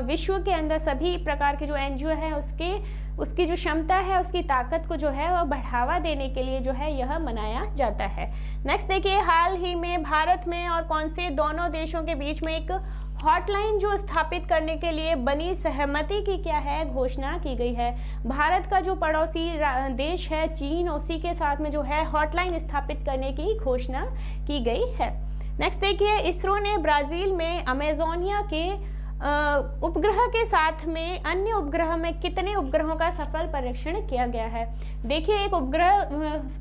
विश्व के अंदर सभी प्रकार के जो एनजीओ है उसकी जो क्षमता है, उसकी ताकत को जो है वह बढ़ावा देने के लिए जो है यह मनाया जाता है। नेक्स्ट देखिए, हाल ही में भारत में और कौन से दोनों देशों के बीच में एक हॉटलाइन जो स्थापित करने के लिए बनी सहमति की क्या है, घोषणा की गई है। भारत का जो पड़ोसी देश है चीन, उसी के साथ में जो है हॉटलाइन स्थापित करने की घोषणा की गई है। नेक्स्ट देखिए, इसरो ने ब्राजील में अमेजोनिया के उपग्रह के साथ में अन्य उपग्रह में कितने उपग्रहों का सफल परीक्षण किया गया है। देखिए, एक उपग्रह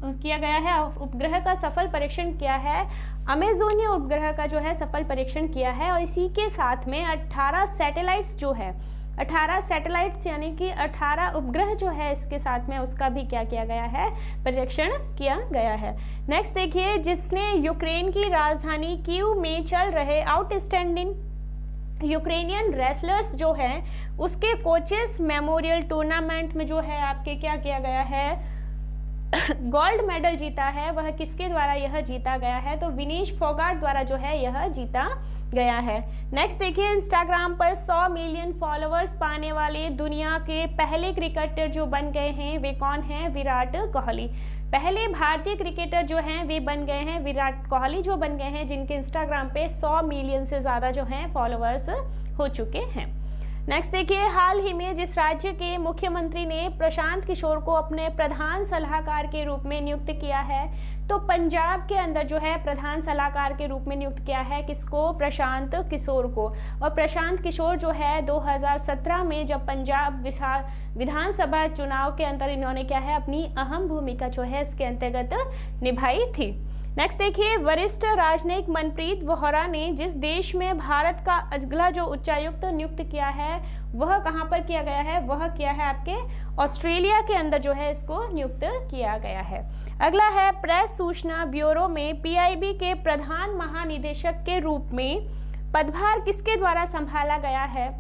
किया गया है, उपग्रह का सफल परीक्षण किया है, अमेजोनिया उपग्रह का जो है सफल परीक्षण किया है, और इसी के साथ में 18 सैटेलाइट्स जो है, 18 सैटेलाइट्स यानी कि 18 उपग्रह जो है इसके साथ में उसका भी क्या किया गया है, परीक्षण किया गया है। नेक्स्ट देखिए, जिसने यूक्रेन की राजधानी कीव में चल रहे आउटस्टैंडिंग यूक्रेनियन रेसलर्स जो हैं उसके कोचेस मेमोरियल टूर्नामेंट में जो है आपके क्या किया गया है, गोल्ड मेडल जीता है, वह किसके द्वारा यह जीता गया है, तो विनेश फोगाट द्वारा जो है यह जीता गया है। नेक्स्ट देखिए, इंस्टाग्राम पर 100 मिलियन फॉलोअर्स पाने वाले दुनिया के पहले क्रिकेटर जो बन गए हैं वे कौन हैं, विराट कोहली। पहले भारतीय क्रिकेटर जो हैं वे बन गए हैं विराट कोहली जो बन गए हैं, जिनके इंस्टाग्राम पे 100 मिलियन से ज़्यादा जो हैं फॉलोअर्स हो चुके हैं। नेक्स्ट देखिए, हाल ही में जिस राज्य के मुख्यमंत्री ने प्रशांत किशोर को अपने प्रधान सलाहकार के रूप में नियुक्त किया है, तो पंजाब के अंदर जो है प्रधान सलाहकार के रूप में नियुक्त किया है किसको, प्रशांत किशोर को। और प्रशांत किशोर जो है 2017 में जब पंजाब विधानसभा चुनाव के अंदर इन्होंने क्या है अपनी अहम भूमिका जो है इसके अंतर्गत निभाई थी। नेक्स्ट देखिए, वरिष्ठ राजनयिक मनप्रीत वोहरा ने जिस देश में भारत का अगला जो उच्चायुक्त नियुक्त किया है वह कहाँ पर किया गया है, वह किया है आपके ऑस्ट्रेलिया के अंदर जो है इसको नियुक्त किया गया है। अगला है, प्रेस सूचना ब्यूरो में पीआईबी के प्रधान महानिदेशक के रूप में पदभार किसके द्वारा संभाला गया है।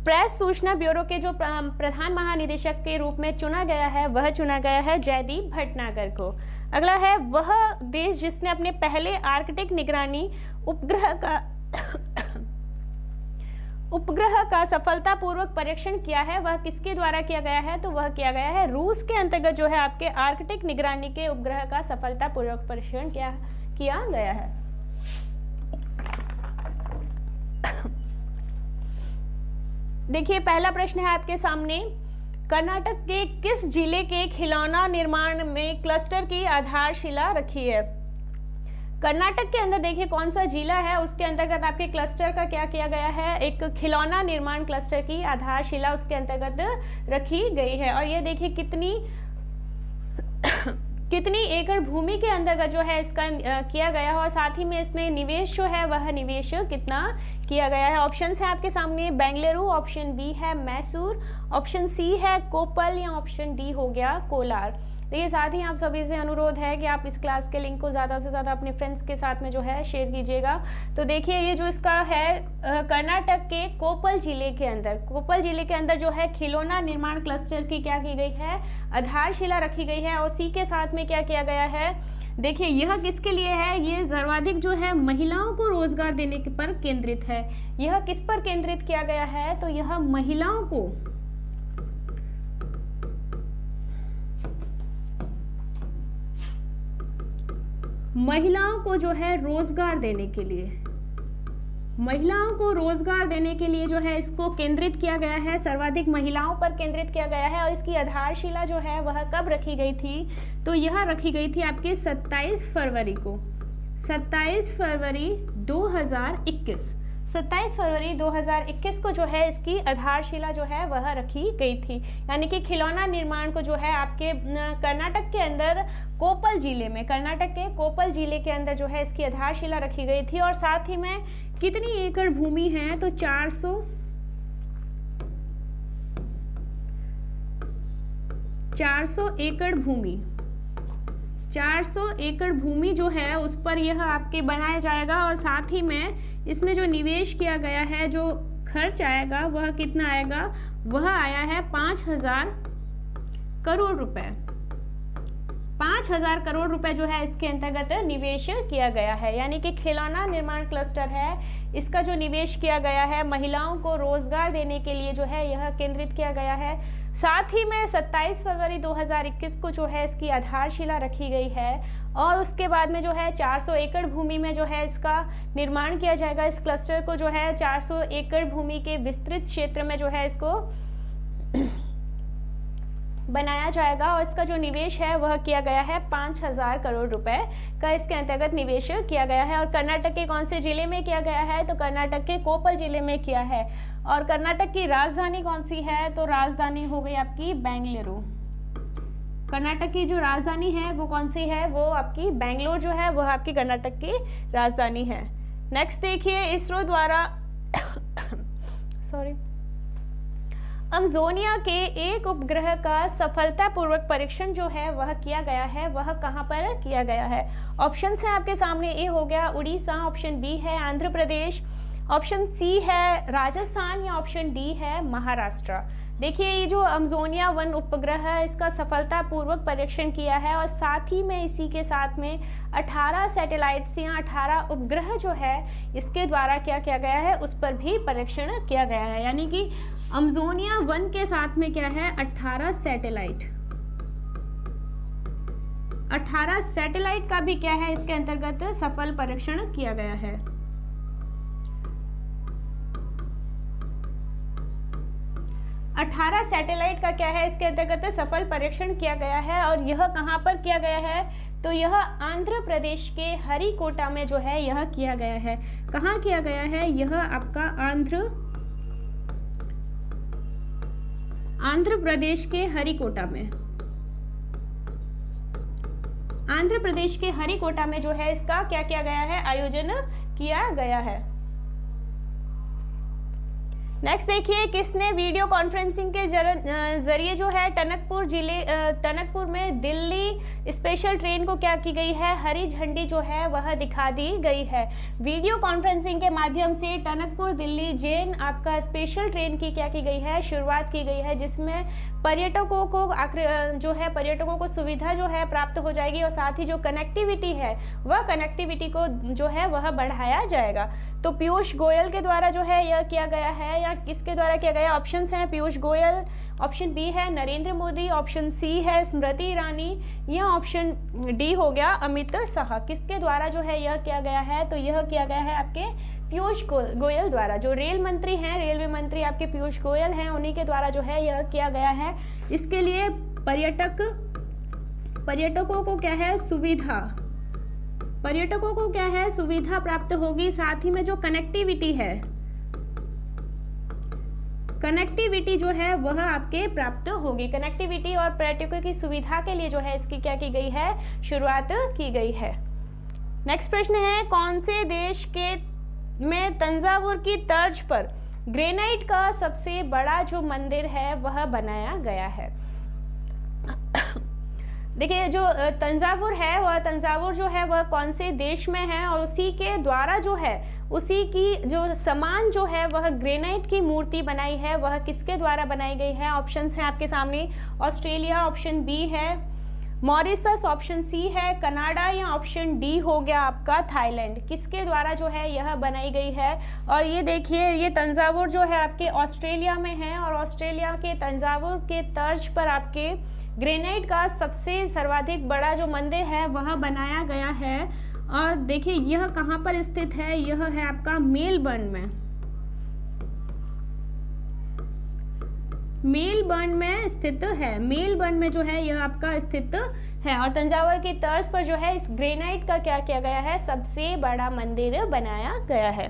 प्रेस सूचना ब्यूरो के जो प्रधान महानिदेशक के रूप में चुना गया है वह चुना गया है जयदीप भटनागर को। अगला है, वह देश जिसने अपने पहले आर्कटिक निगरानी उपग्रह का सफलतापूर्वक परीक्षण किया है वह किसके द्वारा किया गया है, तो वह किया गया है रूस के अंतर्गत जो है आपके आर्कटिक निगरानी के उपग्रह का सफलतापूर्वक परीक्षण किया गया है। देखिए, पहला प्रश्न है आपके सामने, कर्नाटक के किस जिले के खिलौना निर्माण में क्लस्टर की आधारशिला रखी है। कर्नाटक के अंदर देखिए कौन सा जिला है उसके अंतर्गत आपके क्लस्टर का क्या किया गया है, एक खिलौना निर्माण क्लस्टर की आधारशिला उसके अंतर्गत रखी गई है। और ये देखिए कितनी एकड़ भूमि के अंतर्गत जो है इसका किया गया है, और साथ ही में इसमें निवेश जो है वह निवेश कितना किया गया है। ऑप्शंस है आपके सामने, बेंगलुरु, ऑप्शन बी है मैसूर, ऑप्शन सी है कोपल, या ऑप्शन डी हो गया कोलार। देखिए, साथ ही आप सभी से अनुरोध है कि आप इस क्लास के लिंक को ज़्यादा से ज़्यादा अपने फ्रेंड्स के साथ में जो है शेयर कीजिएगा। तो देखिए, ये जो इसका है कर्नाटक के कोपल जिले के अंदर जो है खिलौना निर्माण क्लस्टर की क्या की गई है, आधारशिला रखी गई है। और उसी के साथ में क्या किया गया है, देखिए यह किसके लिए है, ये सर्वाधिक जो है महिलाओं को रोजगार देने पर केंद्रित है। यह किस पर केंद्रित किया गया है, तो यह महिलाओं को जो है रोजगार देने के लिए, महिलाओं को रोजगार देने के लिए जो है इसको केंद्रित किया गया है, सर्वाधिक महिलाओं पर केंद्रित किया गया है। और इसकी आधारशिला जो है वह कब रखी गई थी, तो यह रखी गई थी आपके 27 फरवरी को, 27 फरवरी 2021, 27 फरवरी 2021 को जो है इसकी आधारशिला जो है वह रखी गई थी। यानी कि खिलौना निर्माण को जो है आपके कर्नाटक के अंदर कोपल जिले में, कर्नाटक के कोपल जिले के अंदर जो है इसकी आधारशिला रखी गई थी। और साथ ही में कितनी एकड़ भूमि है, तो 400 एकड़ भूमि, 400 एकड़ भूमि जो है उस पर यह आपके बनाया जाएगा। और साथ ही में इसमें जो निवेश किया गया है, जो खर्च आएगा वह कितना आएगा, वह आया है 5000 करोड़ रुपए, 5,000 करोड़ रुपए जो है इसके अंतर्गत निवेश किया गया है। यानी कि खिलौना निर्माण क्लस्टर है, इसका जो निवेश किया गया है महिलाओं को रोजगार देने के लिए जो है यह केंद्रित किया गया है। साथ ही में 27 फरवरी 2021 को जो है इसकी आधारशिला रखी गई है और उसके बाद में जो है 400 एकड़ भूमि में जो है इसका निर्माण किया जाएगा। इस क्लस्टर को जो है 400 एकड़ भूमि के विस्तृत क्षेत्र में जो है इसको बनाया जाएगा और इसका जो निवेश है वह किया गया है 5,000 करोड़ रुपए का इसके अंतर्गत निवेश किया गया है। और कर्नाटक के कौन से जिले में किया गया है, तो कर्नाटक के कोप्पल जिले में किया है। और कर्नाटक की राजधानी कौन सी है, तो राजधानी हो गई आपकी बेंगलुरु। कर्नाटक की जो राजधानी है वो कौन सी है, वो आपकी बेंगलोर जो है वह आपकी कर्नाटक की राजधानी है। नेक्स्ट देखिए, इसरो द्वारा अमजोनिया के एक उपग्रह का सफलतापूर्वक परीक्षण जो है वह किया गया है, वह कहां पर किया गया है। ऑप्शन है आपके सामने, ए हो गया उड़ीसा, ऑप्शन बी है आंध्र प्रदेश, ऑप्शन सी है राजस्थान या ऑप्शन डी है महाराष्ट्र। देखिए ये जो अमजोनिया 1 उपग्रह है इसका सफलतापूर्वक परीक्षण किया है और साथ ही में इसी के साथ में 18 सैटेलाइट्स या 18 उपग्रह जो है इसके द्वारा क्या किया गया है, उस पर भी परीक्षण किया गया है। यानी कि अमजोनिया 1 के साथ में क्या है, 18 सैटेलाइट का भी क्या है इसके अंतर्गत सफल परीक्षण किया गया है। अठारह सैटेलाइट का क्या है इसके अंतर्गत सफल परीक्षण किया गया है और यह कहां पर किया गया है, तो यह आंध्र प्रदेश के हरिकोटा में जो है यह किया गया है। कहां किया गया है, यह आपका आंध्र प्रदेश के हरिकोटा में। आंध्र प्रदेश के हरिकोटा में जो है इसका क्या किया गया है, आयोजन किया गया है। नेक्स्ट देखिए, किसने वीडियो कॉन्फ्रेंसिंग के जरिए जो है टनकपुर में दिल्ली स्पेशल ट्रेन को क्या की गई है, हरी झंडी जो है वह दिखा दी गई है। वीडियो कॉन्फ्रेंसिंग के माध्यम से टनकपुर दिल्ली जैन आपका स्पेशल ट्रेन की क्या की गई है, शुरुआत की गई है, जिसमें पर्यटकों को सुविधा जो है प्राप्त हो जाएगी और साथ ही जो कनेक्टिविटी है वह कनेक्टिविटी को जो है वह बढ़ाया जाएगा। तो पीयूष गोयल के द्वारा जो है यह किया गया है या किसके द्वारा किया गया, ऑप्शंस हैं पीयूष गोयल, ऑप्शन बी है नरेंद्र मोदी, ऑप्शन सी है स्मृति ईरानी या ऑप्शन डी हो गया अमित शाह। किसके द्वारा जो है यह किया गया है, तो यह किया गया है आपके पीयूष गोयल द्वारा। जो रेल मंत्री हैं, रेलवे मंत्री आपके पीयूष गोयल हैं, उन्हीं के द्वारा जो है यह किया गया है। इसके लिए पर्यटकों को क्या है, सुविधा प्राप्त होगी। साथ ही में जो कनेक्टिविटी जो है वह आपके प्राप्त होगी। कनेक्टिविटी और पर्यटकों की सुविधा के लिए जो है इसकी क्या की गई है, शुरुआत की गई है। नेक्स्ट प्रश्न है, कौन से देश में तंजावुर की तर्ज पर ग्रेनाइट का सबसे बड़ा जो मंदिर है वह बनाया गया है। देखिए जो तंजावुर है वह तंजावुर जो है वह कौन से देश में है और उसी के द्वारा जो है उसी की जो समान जो है वह ग्रेनाइट की मूर्ति बनाई है वह किसके द्वारा बनाई गई है। ऑप्शंस हैं आपके सामने, ऑस्ट्रेलिया ऑप्शन बी है, मॉरिशस ऑप्शन सी है, कनाडा या ऑप्शन डी हो गया आपका थाईलैंड। किसके द्वारा जो है यह बनाई गई है। और ये देखिए ये तंजावुर जो है आपके ऑस्ट्रेलिया में है और ऑस्ट्रेलिया के तंजावुर के तर्ज पर आपके ग्रेनाइट का सबसे सर्वाधिक बड़ा जो मंदिर है वह बनाया गया है। और देखिए यह कहाँ पर स्थित है, यह है आपका मेलबर्न में स्थित है। मेलबर्न में जो है यह आपका स्थित है और तंजावुर की तर्ज पर जो है इस ग्रेनाइट का क्या किया गया है, सबसे बड़ा मंदिर बनाया गया है।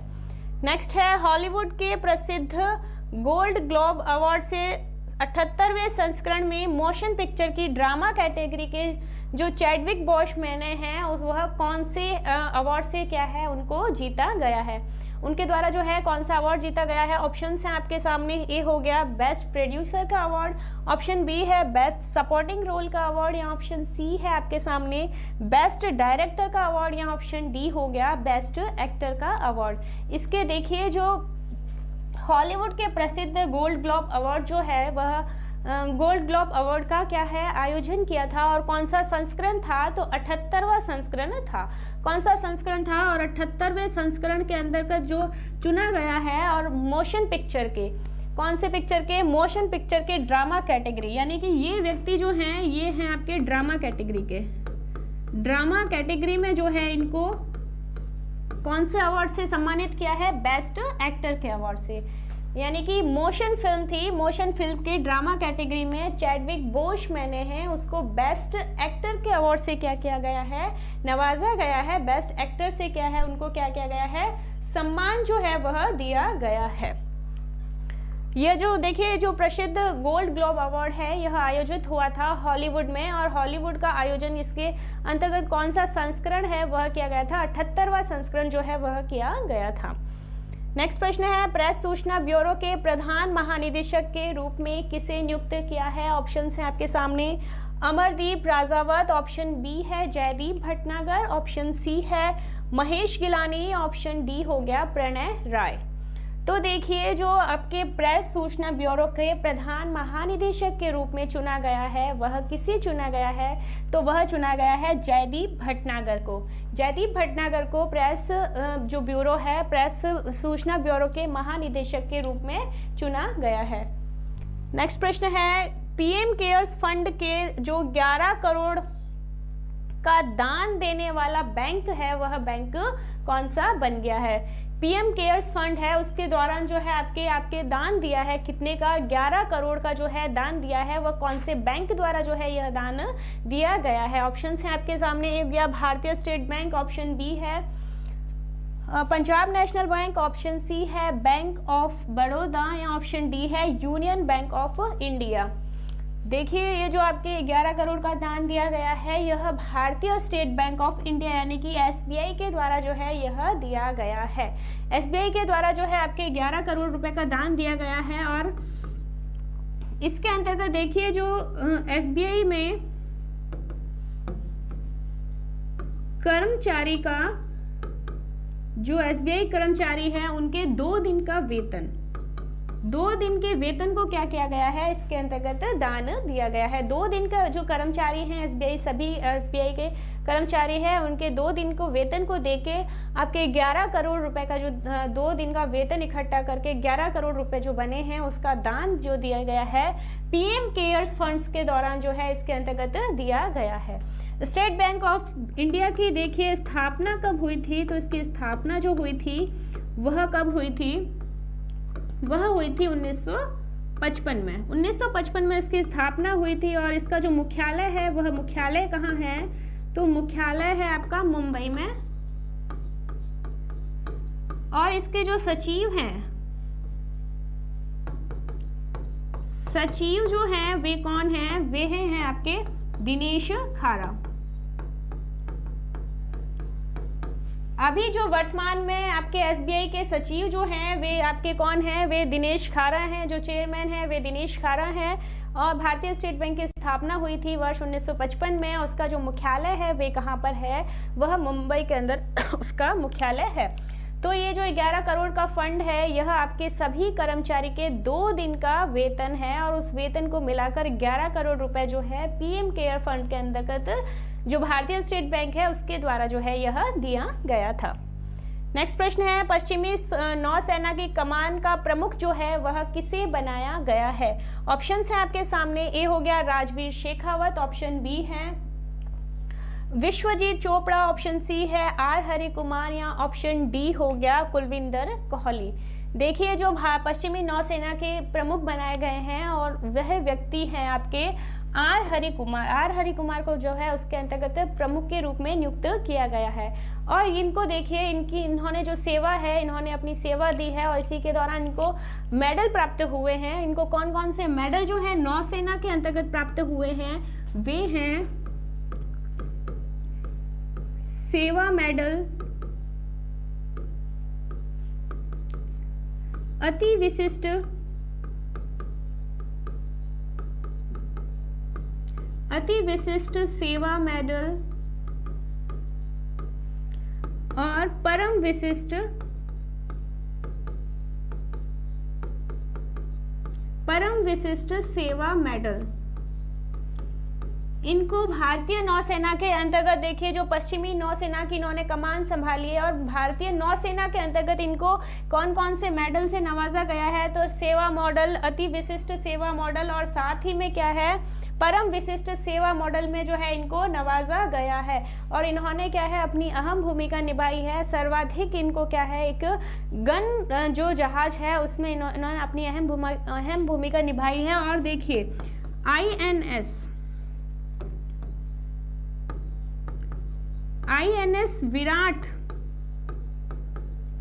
नेक्स्ट है, हॉलीवुड के प्रसिद्ध गोल्ड ग्लोब अवार्ड से 78वें संस्करण में मोशन पिक्चर की ड्रामा कैटेगरी के जो चैडविक बॉशमैन हैं वह कौन से अवार्ड से क्या है उनको जीता गया है, उनके द्वारा जो है कौन सा अवार्ड जीता गया है। ऑप्शंस हैं आपके सामने, ए हो गया बेस्ट प्रोड्यूसर का अवार्ड, ऑप्शन बी है बेस्ट सपोर्टिंग रोल का अवार्ड या ऑप्शन सी है आपके सामने बेस्ट डायरेक्टर का अवार्ड या ऑप्शन डी हो गया बेस्ट एक्टर का अवार्ड। इसके देखिए जो हॉलीवुड के प्रसिद्ध गोल्ड ग्लोब अवार्ड जो है वह गोल्ड ग्लोब अवार्ड का क्या है आयोजन किया था और कौन सा संस्करण था, तो 78वां संस्करण था। कौन सा संस्करण था और 78वें संस्करण के अंतर्गत जो चुना गया है, और मोशन पिक्चर के, कौन से पिक्चर के, मोशन पिक्चर के ड्रामा कैटेगरी, यानी कि ये व्यक्ति जो हैं ये हैं आपके ड्रामा कैटेगरी के, ड्रामा कैटेगरी में जो है इनको कौन से अवार्ड से सम्मानित किया है, बेस्ट एक्टर के अवार्ड से। यानी कि मोशन फिल्म थी, मोशन फिल्म के ड्रामा कैटेगरी में चैडविक बोशमैन हैं, उसको बेस्ट एक्टर के अवार्ड से क्या किया गया है, नवाजा गया है। बेस्ट एक्टर से क्या है, उनको क्या किया गया है, सम्मान जो है वह दिया गया है। यह जो देखिए जो प्रसिद्ध गोल्ड ग्लोब अवार्ड है यह आयोजित हुआ था हॉलीवुड में, और हॉलीवुड का आयोजन इसके अंतर्गत कौन सा संस्करण है वह किया गया था, 78वां संस्करण जो है वह किया गया था। नेक्स्ट प्रश्न है, प्रेस सूचना ब्यूरो के प्रधान महानिदेशक के रूप में किसे नियुक्त किया है। ऑप्शन है आपके सामने, अमरदीप राजावत, ऑप्शन बी है जयदीप भटनागर, ऑप्शन सी है महेश गिलानी, ऑप्शन डी हो गया प्रणय राय। तो देखिए जो आपके प्रेस सूचना ब्यूरो के प्रधान महानिदेशक के रूप में चुना गया है वह किसे चुना गया है, तो वह चुना गया है जयदीप भटनागर को। जयदीप भटनागर को प्रेस जो ब्यूरो है, प्रेस सूचना ब्यूरो के महानिदेशक के रूप में चुना गया है। नेक्स्ट प्रश्न है, पीएम केयर्स फंड के जो 11 करोड़ का दान देने वाला बैंक है वह बैंक कौन सा बन गया है। पीएम केयर्स फंड है उसके दौरान जो है आपके दान दिया है, कितने का, 11 करोड़ का जो है दान दिया है, वह कौन से बैंक द्वारा जो है यह दान दिया गया है। ऑप्शन है आपके सामने, एक गया भारतीय स्टेट बैंक, ऑप्शन बी है Punjab National Bank, option C है बैंक ऑफ बड़ौदा, या ऑप्शन डी है यूनियन बैंक ऑफ इंडिया। देखिए ये जो आपके 11 करोड़ का दान दिया गया है यह भारतीय स्टेट बैंक ऑफ इंडिया यानी कि एसबीआई के द्वारा जो है यह दिया गया है। एसबीआई के द्वारा जो है आपके 11 करोड़ रुपए का दान दिया गया है, और इसके अंतर्गत देखिए जो एसबीआई में कर्मचारी का, जो एसबीआई कर्मचारी है उनके 2 दिन का वेतन, 2 दिन के वेतन को क्या किया गया है, इसके अंतर्गत दान दिया गया है। 2 दिन का जो कर्मचारी हैं एसबीआई, सभी एसबीआई के कर्मचारी हैं, उनके 2 दिन को वेतन को देके आपके 11 करोड़ रुपए का जो 2 दिन का वेतन इकट्ठा करके 11 करोड़ रुपए जो बने हैं उसका दान जो दिया गया है पीएम केयर्स फंड्स के दौरान जो है इसके अंतर्गत दिया गया है। स्टेट बैंक ऑफ इंडिया की देखिए स्थापना कब हुई थी, तो इसकी स्थापना जो हुई थी वह कब हुई थी, वह हुई थी 1955 में। 1955 में इसकी स्थापना हुई थी, और इसका जो मुख्यालय है वह मुख्यालय कहाँ है, तो मुख्यालय है आपका मुंबई में, और इसके जो सचिव हैं, सचिव जो हैं वे कौन हैं, वे हैं आपके दिनेश खारा। अभी जो वर्तमान में आपके एसबीआई के सचिव जो हैं वे आपके कौन हैं, वे दिनेश खारा हैं, जो चेयरमैन हैं वे दिनेश खारा हैं। और भारतीय स्टेट बैंक की स्थापना हुई थी वर्ष 1955 में, उसका जो मुख्यालय है वे कहाँ पर है, वह मुंबई के अंदर उसका मुख्यालय है। तो ये जो 11 करोड़ का फंड है यह आपके सभी कर्मचारी के 2 दिन का वेतन है, और उस वेतन को मिलाकर 11 करोड़ रुपए जो है पीएम केयर फंड के अंतर्गत जो भारतीय स्टेट बैंक है उसके द्वारा जो है यह दिया गया था। नेक्स्ट प्रश्न है, पश्चिमी नौसेना की कमान का प्रमुख जो है वह किसे बनाया गया है। ऑप्शन है आपके सामने, ए हो गया राजवीर शेखावत, ऑप्शन बी है विश्वजीत चोपड़ा, ऑप्शन सी है आर हरि कुमार, या ऑप्शन डी हो गया कुलविंदर कोहली। देखिए जो पश्चिमी नौसेना के प्रमुख बनाए गए हैं और वह व्यक्ति हैं आपके आर हरि कुमार। आर हरि कुमार को जो है उसके अंतर्गत प्रमुख के रूप में नियुक्त किया गया है, और इनको देखिए इन्होंने जो सेवा है, इन्होंने अपनी सेवा दी है, और इसी के दौरान इनको मेडल प्राप्त हुए हैं। इनको कौन कौन से मेडल जो है नौसेना के अंतर्गत प्राप्त हुए हैं, वे हैं सेवा मेडल, अति विशिष्ट, अति विशिष्ट सेवा मेडल, और परम विशिष्ट परम विशिष्ट सेवा मेडल, इनको भारतीय नौसेना के अंतर्गत, देखिए जो पश्चिमी नौसेना की इन्होंने कमान संभाली है और भारतीय नौसेना के अंतर्गत इनको कौन कौन से मेडल से नवाजा गया है, तो सेवा मॉडल, अति विशिष्ट सेवा मॉडल और साथ ही में क्या है, परम विशिष्ट सेवा मॉडल में जो है इनको नवाजा गया है। और इन्होंने क्या है अपनी अहम भूमिका निभाई है, सर्वाधिक इनको क्या है एक गन जो जहाज है उसमें इन्होंने अपनी अहम भूमिका निभाई है। और देखिए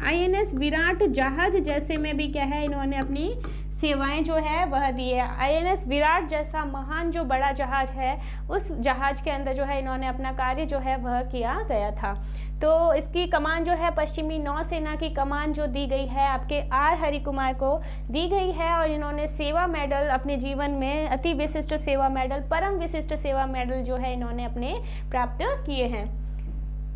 INS विराट जहाज जैसे में भी क्या है इन्होंने अपनी सेवाएं जो है वह दी है। INS विराट जैसा महान जो बड़ा जहाज है उस जहाज के अंदर जो है इन्होंने अपना कार्य जो है वह किया गया था। तो इसकी कमान जो है पश्चिमी नौसेना की कमान जो दी गई है आपके R हरिकुमार को दी गई है और इन्होंने सेवा मेडल अपने जीवन में अति विशिष्ट सेवा मेडल, परम विशिष्ट सेवा मेडल जो है इन्होंने अपने प्राप्त किए हैं।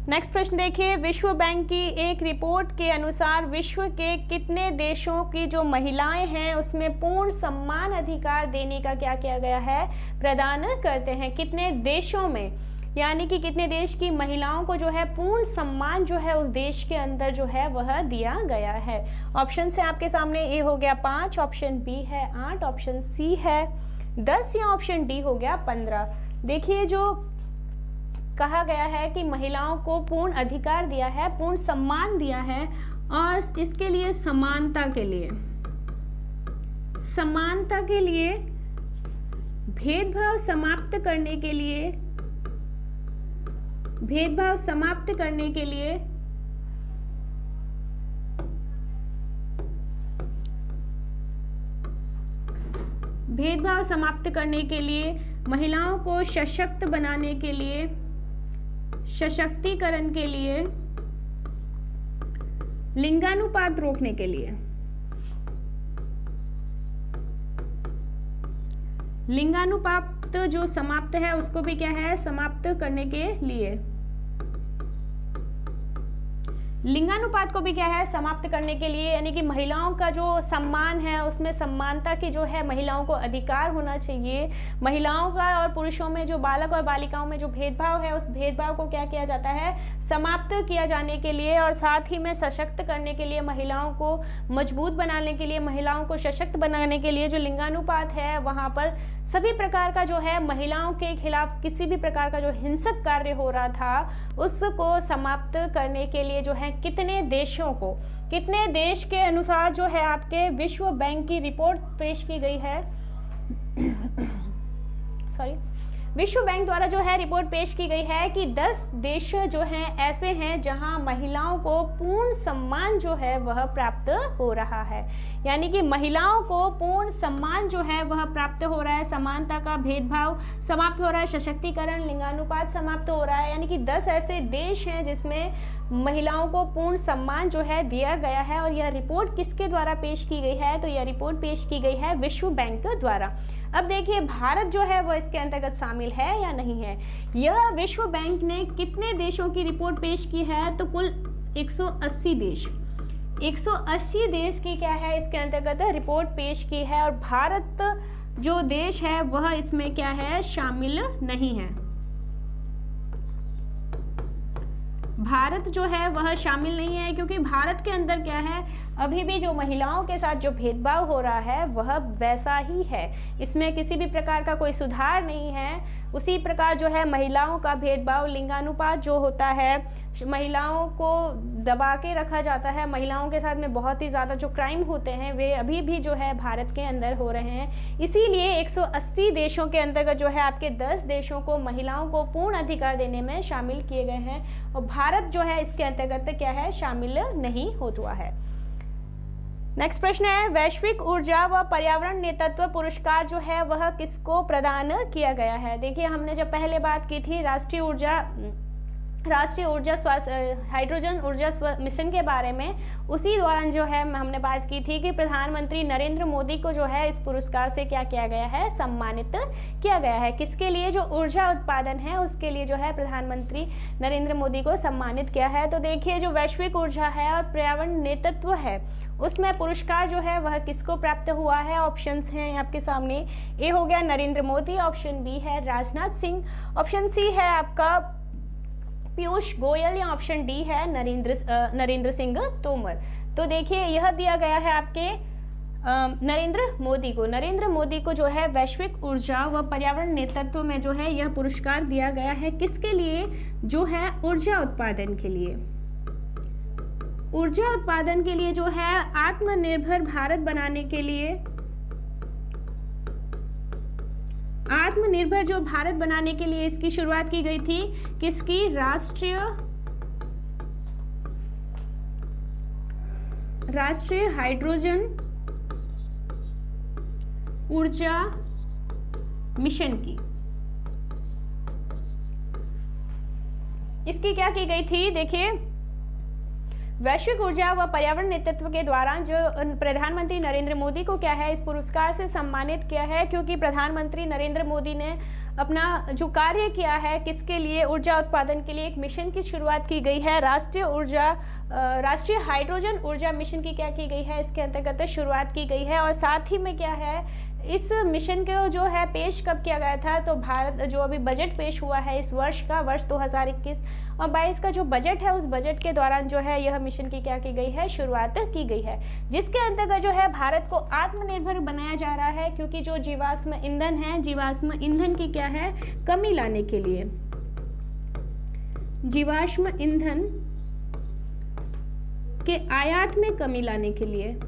नेक्स्ट प्रश्न देखिए, विश्व बैंक की एक रिपोर्ट के अनुसार विश्व के कितने देशों की जो महिलाएं हैं उसमें पूर्ण सम्मान अधिकार देने का क्या किया गया है, प्रदान करते हैं। कितने देशों में, यानी कि कितने देश की महिलाओं को जो है पूर्ण सम्मान जो है उस देश के अंदर जो है वह दिया गया है। ऑप्शन से आपके सामने ए हो गया 5, ऑप्शन बी है 8, ऑप्शन सी है 10 या ऑप्शन डी हो गया 15। देखिए जो कहा गया है कि महिलाओं को पूर्ण अधिकार दिया है, पूर्ण सम्मान दिया है और इसके लिए समानता के लिए भेदभाव समाप्त करने के लिए भेदभाव समाप्त करने के लिए महिलाओं को सशक्त बनाने के लिए, सशक्तिकरण के लिए, लिंगानुपात रोकने के लिए, लिंगानुपात जो समाप्त है उसको भी क्या है समाप्त करने के लिए, लिंगानुपात को भी क्या है समाप्त करने के लिए, यानी कि महिलाओं का जो सम्मान है उसमें समानता की जो है महिलाओं को अधिकार होना चाहिए। महिलाओं का और पुरुषों में जो बालक और बालिकाओं में जो भेदभाव है उस भेदभाव को क्या किया जाता है समाप्त किया जाने के लिए और साथ ही में सशक्त करने के लिए, महिलाओं को मजबूत बनाने के लिए, महिलाओं को सशक्त बनाने के लिए जो लिंगानुपात है वहाँ पर सभी प्रकार का जो है महिलाओं के खिलाफ किसी भी प्रकार का जो हिंसक कार्य हो रहा था उसको समाप्त करने के लिए जो है कितने देशों को, कितने देश के अनुसार जो है आपके विश्व बैंक की रिपोर्ट पेश की गई है विश्व बैंक द्वारा जो है रिपोर्ट पेश की गई है कि 10 देश जो हैं ऐसे हैं जहां महिलाओं को पूर्ण सम्मान जो है वह प्राप्त हो रहा है, यानी कि महिलाओं को पूर्ण सम्मान जो है वह प्राप्त हो रहा है, समानता का भेदभाव समाप्त हो रहा है, सशक्तिकरण, लिंगानुपात समाप्त हो रहा है, यानी कि 10 ऐसे देश हैं जिसमें महिलाओं को पूर्ण सम्मान जो है दिया गया है। और यह रिपोर्ट किसके द्वारा पेश की गई है, तो यह रिपोर्ट पेश की गई है विश्व बैंक द्वारा। अब देखिए भारत जो है वो इसके अंतर्गत शामिल है या नहीं है। यह विश्व बैंक ने कितने देशों की रिपोर्ट पेश की है, तो कुल 180 देश, 180 देश की क्या है इसके अंतर्गत रिपोर्ट पेश की है और भारत जो देश है वह इसमें क्या है शामिल नहीं है। भारत जो है वह शामिल नहीं है क्योंकि भारत के अंदर क्या है अभी भी जो महिलाओं के साथ जो भेदभाव हो रहा है वह वैसा ही है, इसमें किसी भी प्रकार का कोई सुधार नहीं है। उसी प्रकार जो है महिलाओं का भेदभाव, लिंगानुपात जो होता है, महिलाओं को दबा के रखा जाता है, महिलाओं के साथ में बहुत ही ज़्यादा जो क्राइम होते हैं वे अभी भी जो है भारत के अंदर हो रहे हैं। इसीलिए 180 देशों के अंतर्गत जो है आपके 10 देशों को महिलाओं को पूर्ण अधिकार देने में शामिल किए गए हैं और भारत जो है इसके अंतर्गत क्या है शामिल नहीं हुआ है। नेक्स्ट प्रश्न है, वैश्विक ऊर्जा व पर्यावरण नेतृत्व पुरस्कार जो है वह किसको प्रदान किया गया है। देखिए हमने जब पहले बात की थी राष्ट्रीय ऊर्जा राष्ट्रीय ऊर्जा हाइड्रोजन ऊर्जा मिशन के बारे में, उसी दौरान जो है हमने बात की थी कि प्रधानमंत्री नरेंद्र मोदी को जो है इस पुरस्कार से क्या किया गया है, सम्मानित किया गया है। किसके लिए? जो ऊर्जा उत्पादन है उसके लिए जो है प्रधानमंत्री नरेंद्र मोदी को सम्मानित किया है। तो देखिए जो वैश्विक ऊर्जा है और पर्यावरण नेतृत्व है उसमें पुरस्कार जो है वह किसको प्राप्त हुआ है? ऑप्शंस हैं आपके सामने। ए हो गया नरेंद्र मोदी, ऑप्शन बी है राजनाथ सिंह, ऑप्शन सी है आपका पीयूष गोयल, या ऑप्शन डी है नरेंद्र सिंह तोमर। तो देखिए यह दिया गया है आपके नरेंद्र मोदी को। नरेंद्र मोदी को जो है वैश्विक ऊर्जा व पर्यावरण नेतृत्व में जो है यह पुरस्कार दिया गया है। किसके लिए? जो है ऊर्जा उत्पादन के लिए। ऊर्जा उत्पादन के लिए जो है आत्मनिर्भर भारत बनाने के लिए, आत्मनिर्भर जो भारत बनाने के लिए इसकी शुरुआत की गई थी। किसकी? राष्ट्रीय हाइड्रोजन ऊर्जा मिशन की। इसकी क्या की गई थी? देखिए वैश्विक ऊर्जा व पर्यावरण नेतृत्व के द्वारा जो प्रधानमंत्री नरेंद्र मोदी को क्या है इस पुरस्कार से सम्मानित किया है, क्योंकि प्रधानमंत्री नरेंद्र मोदी ने अपना जो कार्य किया है किसके लिए? ऊर्जा उत्पादन के लिए एक मिशन की शुरुआत की गई है। राष्ट्रीय हाइड्रोजन ऊर्जा मिशन की क्या की गई है? इसके अंतर्गत शुरुआत की गई है। और साथ ही में क्या है, इस मिशन को जो है पेश कब किया गया था? तो भारत जो अभी बजट पेश हुआ है इस वर्ष का, वर्ष 2021 और 22 का जो बजट है उस बजट के दौरान जो है यह मिशन की क्या की गई है? शुरुआत की गई है, जिसके अंतर्गत जो है भारत को आत्मनिर्भर बनाया जा रहा है। क्योंकि जो जीवाश्म ईंधन है, जीवाश्म ईंधन की क्या है? कमी लाने के लिए, जीवाश्म ईंधन के आयात में कमी लाने के लिए,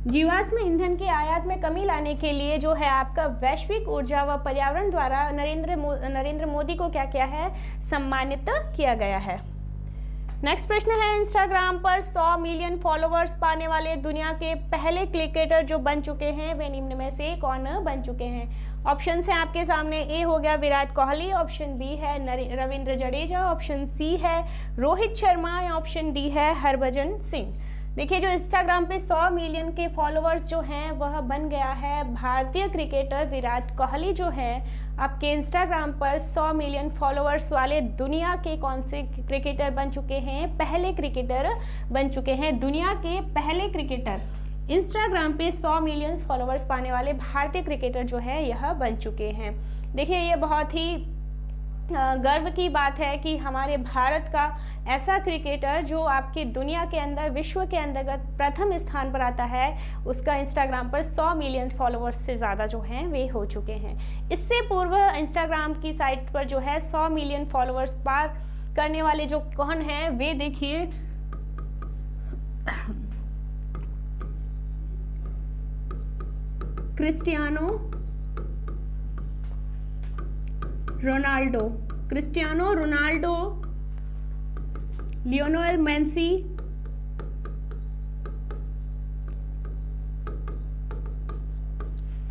जीवाश्म ईंधन के आयात में कमी लाने के लिए जो है आपका वैश्विक ऊर्जा व पर्यावरण द्वारा नरेंद्र मोदी को क्या किया है? सम्मानित किया गया है। नेक्स्ट प्रश्न है, इंस्टाग्राम पर 100 मिलियन फॉलोअर्स पाने वाले दुनिया के पहले क्रिकेटर जो बन चुके हैं वे निम्न में से कौन बन चुके हैं? ऑप्शन है आपके सामने। ए हो गया विराट कोहली, ऑप्शन बी है रविंद्र जडेजा, ऑप्शन सी है रोहित शर्मा, या ऑप्शन डी है हरभजन सिंह। देखिए जो इंस्टाग्राम पे 100 मिलियन के फॉलोअर्स जो हैं वह बन गया है भारतीय क्रिकेटर विराट कोहली जो है आपके इंस्टाग्राम पर 100 मिलियन फॉलोअर्स वाले दुनिया के कौन से क्रिकेटर बन चुके हैं? पहले क्रिकेटर बन चुके हैं। दुनिया के पहले क्रिकेटर इंस्टाग्राम पे 100 मिलियन फॉलोअर्स पाने वाले भारतीय क्रिकेटर जो है यह बन चुके हैं। देखिए ये बहुत ही गर्व की बात है कि हमारे भारत का ऐसा क्रिकेटर जो आपकी दुनिया के अंदर, विश्व के अंतर्गत प्रथम स्थान पर आता है, उसका इंस्टाग्राम पर 100 मिलियन फॉलोअर्स से ज़्यादा जो हैं वे हो चुके हैं। इससे पूर्व इंस्टाग्राम की साइट पर जो है 100 मिलियन फॉलोअर्स पार करने वाले जो कौन हैं वे देखिए Cristiano Ronaldo, Lionel Messi,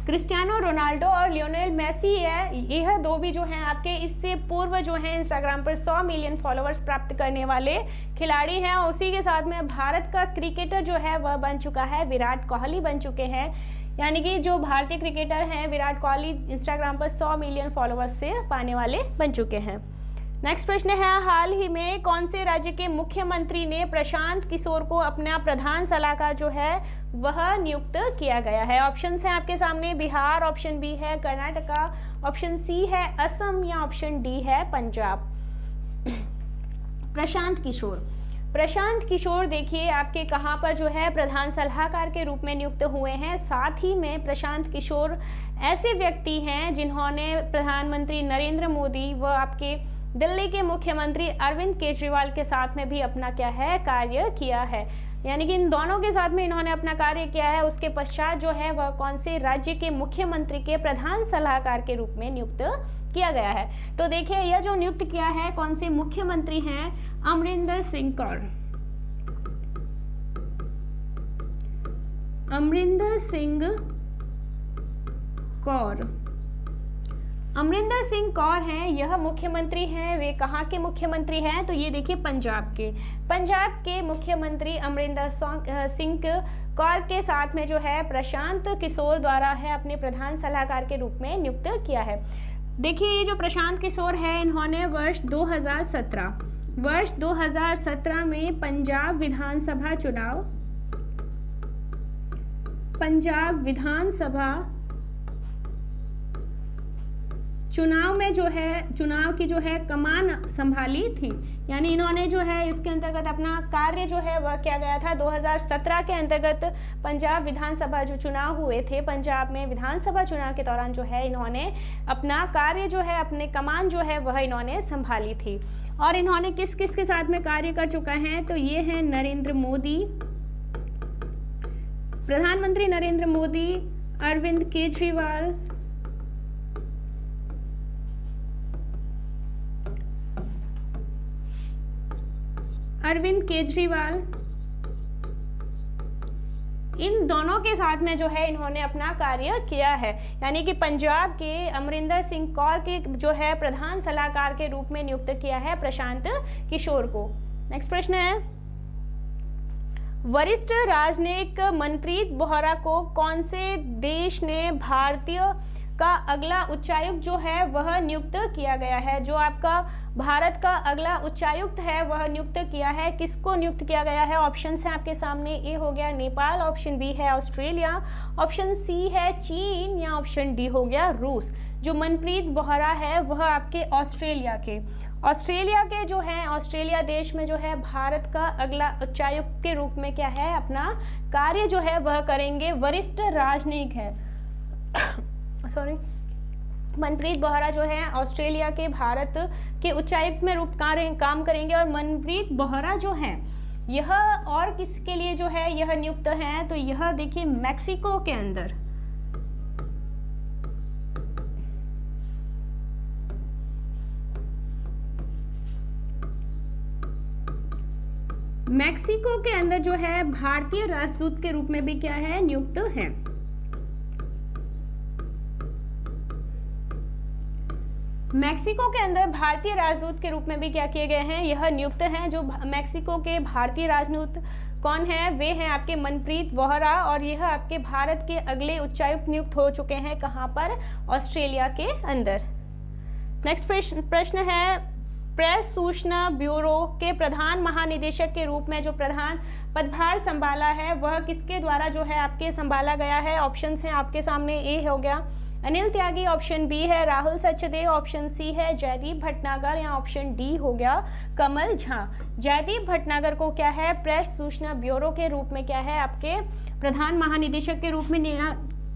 Cristiano Ronaldo और लियोनेल मेसी है, यह दो भी जो हैं आपके इससे पूर्व जो हैं इंस्टाग्राम पर 100 मिलियन फॉलोअर्स प्राप्त करने वाले खिलाड़ी हैं। उसी के साथ में भारत का क्रिकेटर जो है वह बन चुका है विराट कोहली बन चुके हैं। यानी कि जो भारतीय क्रिकेटर हैं विराट कोहली इंस्टाग्राम पर 100 मिलियन फॉलोअर्स से पाने वाले बन चुके हैं। नेक्स्ट प्रश्न है, हाल ही में कौन से राज्य के मुख्यमंत्री ने प्रशांत किशोर को अपना प्रधान सलाहकार जो है वह नियुक्त किया गया है? ऑप्शंस हैं आपके सामने। बिहार, ऑप्शन बी है कर्नाटका, ऑप्शन सी है असम, या ऑप्शन डी है पंजाब। प्रशांत किशोर देखिए आपके कहाँ पर जो है प्रधान सलाहकार के रूप में नियुक्त हुए हैं। साथ ही में प्रशांत किशोर ऐसे व्यक्ति हैं जिन्होंने प्रधानमंत्री नरेंद्र मोदी व आपके दिल्ली के मुख्यमंत्री अरविंद केजरीवाल के साथ में भी अपना क्या है कार्य किया है। यानी कि इन दोनों के साथ में इन्होंने अपना कार्य किया है। उसके पश्चात जो है वह कौन से राज्य के मुख्यमंत्री के प्रधान सलाहकार के रूप में नियुक्त किया गया है? तो देखिए यह जो नियुक्त किया है कौन से मुख्यमंत्री हैं? अमरिंदर सिंह कौर। अमरिंदर सिंह कौर हैं, यह मुख्यमंत्री हैं। वे कहाँ के मुख्यमंत्री हैं? तो ये देखिए पंजाब के मुख्यमंत्री अमरिंदर सिंह कौर के साथ में जो है प्रशांत किशोर द्वारा है अपने प्रधान सलाहकार के रूप में नियुक्त किया है। देखिए ये जो प्रशांत किशोर है, इन्होंने वर्ष 2017 में पंजाब विधानसभा चुनाव में जो है चुनाव की जो है कमान संभाली थी। यानी इन्होंने जो है इसके अंतर्गत अपना कार्य जो है वह किया गया था। 2017 के अंतर्गत पंजाब विधानसभा जो चुनाव हुए थे, पंजाब में विधानसभा चुनाव के दौरान जो है इन्होंने अपना कार्य जो है, अपने कमान जो है वह इन्होंने संभाली थी। और इन्होंने किस किस के साथ में कार्य कर चुका है? तो ये है नरेंद्र मोदी, प्रधानमंत्री नरेंद्र मोदी, अरविंद केजरीवाल, इन दोनों के साथ में जो है इन्होंने अपना कार्य किया है। यानी कि पंजाब के अमरिंदर सिंह कौर के जो है प्रधान सलाहकार के रूप में नियुक्त किया है प्रशांत किशोर को। नेक्स्ट प्रश्न है, वरिष्ठ राजनयिक मनप्रीत बोहरा को कौन से देश ने भारतीय का अगला उच्चायुक्त जो है वह नियुक्त किया गया है? जो आपका भारत का अगला उच्चायुक्त है वह नियुक्त किया है, किसको नियुक्त किया गया है? ऑप्शन है आपके सामने, ए हो गया नेपाल, ऑप्शन बी है ऑस्ट्रेलिया, ऑप्शन सी है चीन, या ऑप्शन डी हो गया रूस। जो मनप्रीत बोहरा है वह आपके ऑस्ट्रेलिया के जो है ऑस्ट्रेलिया देश में जो है भारत का अगला उच्चायुक्त के रूप में क्या है अपना कार्य जो है वह करेंगे। वरिष्ठ राजनयिक है मनप्रीत बोहरा जो है ऑस्ट्रेलिया के भारत के उच्चायुक्त में रूप काम करेंगे। और मनप्रीत बोहरा जो है यह और किसके लिए जो है यह नियुक्त है? तो यह देखिए मैक्सिको के अंदर, मैक्सिको के अंदर जो है भारतीय राजदूत के रूप में भी क्या है नियुक्त है। मैक्सिको के अंदर भारतीय राजदूत के रूप में भी क्या किए गए हैं, यह नियुक्त हैं। जो मैक्सिको के भारतीय राजदूत कौन है? वे हैं आपके मनप्रीत बोहरा, और यह आपके भारत के अगले उच्चायुक्त नियुक्त हो चुके हैं। कहां पर? ऑस्ट्रेलिया के अंदर। नेक्स्ट प्रश्न है, प्रेस सूचना ब्यूरो के प्रधान महानिदेशक के रूप में जो प्रधान पदभार संभाला है वह किसके द्वारा जो है आपके संभाला गया है? ऑप्शंस हैं आपके सामने, ए हो गया अनिल त्यागी, ऑप्शन बी है राहुल सचदेव, ऑप्शन सी है जयदीप भटनागर, या ऑप्शन डी हो गया कमल झा। जयदीप भटनागर को क्या है प्रेस सूचना ब्यूरो के रूप में क्या है आपके प्रधान महानिदेशक के रूप में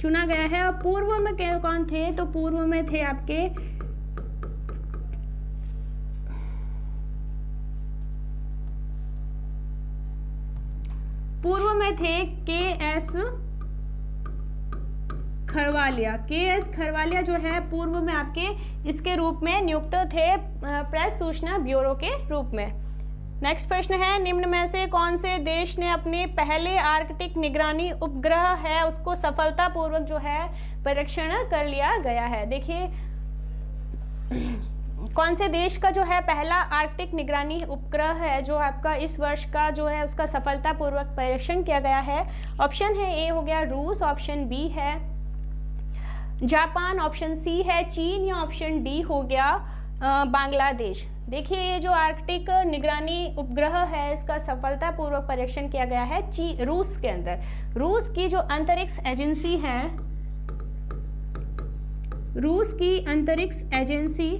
चुना गया है। और पूर्व में कौन थे? तो पूर्व में थे आपके के एस खरवालिया जो है पूर्व में आपके इसके रूप में नियुक्त थे प्रेस सूचना ब्यूरो के रूप में। नेक्स्ट प्रश्न है, निम्न में से कौन से देश ने अपने पहले आर्कटिक निगरानी उपग्रह है उसको सफलतापूर्वक जो है परीक्षण कर लिया गया है? देखिए कौन से देश का जो है पहला आर्कटिक निगरानी उपग्रह है जो आपका इस वर्ष का जो है उसका सफलतापूर्वक परीक्षण किया गया है? ऑप्शन है, ए हो गया रूस, ऑप्शन बी है जापान, ऑप्शन सी है चीन, या ऑप्शन डी हो गया बांग्लादेश। देखिए ये जो आर्कटिक निगरानी उपग्रह है इसका सफलतापूर्वक परीक्षण किया गया है रूस के अंदर। रूस की जो अंतरिक्ष एजेंसी है, रूस की अंतरिक्ष एजेंसी